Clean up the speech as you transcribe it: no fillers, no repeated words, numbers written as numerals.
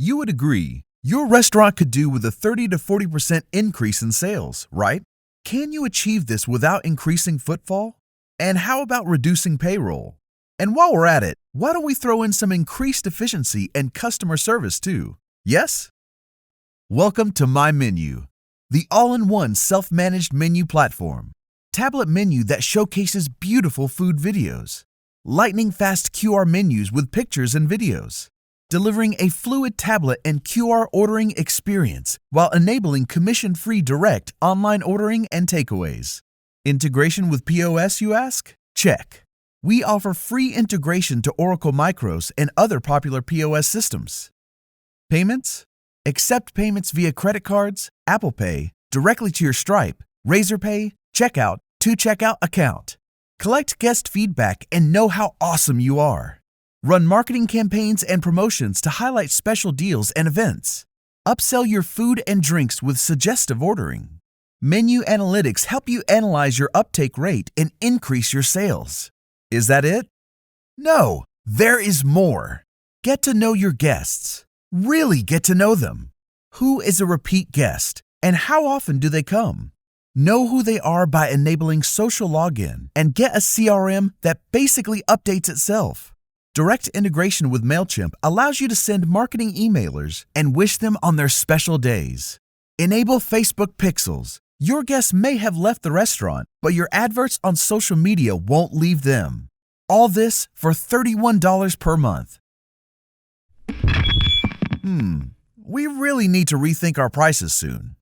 You would agree, your restaurant could do with a 30 to 40% increase in sales, right? Can you achieve this without increasing footfall? And how about reducing payroll? And while we're at it, why don't we throw in some increased efficiency and customer service too? Yes? Welcome to My Menu, the all-in-one self-managed menu platform. Tablet menu that showcases beautiful food videos. Lightning-fast QR menus with pictures and videos. Delivering a fluid tablet and QR ordering experience while enabling commission-free direct online ordering and takeaways. Integration with POS, you ask? Check. We offer free integration to Oracle Micros and other popular POS systems. Payments? Accept payments via credit cards, Apple Pay, directly to your Stripe, Razorpay, Checkout, to Checkout account. Collect guest feedback and know how awesome you are. Run marketing campaigns and promotions to highlight special deals and events. Upsell your food and drinks with suggestive ordering. Menu analytics help you analyze your uptake rate and increase your sales. Is that it? No, there is more. Get to know your guests. Really get to know them. Who is a repeat guest and how often do they come? Know who they are by enabling social login and get a CRM that basically updates itself. Direct integration with MailChimp allows you to send marketing emailers and wish them on their special days. Enable Facebook Pixels. Your guests may have left the restaurant, but your adverts on social media won't leave them. All this for $31 per month. We really need to rethink our prices soon.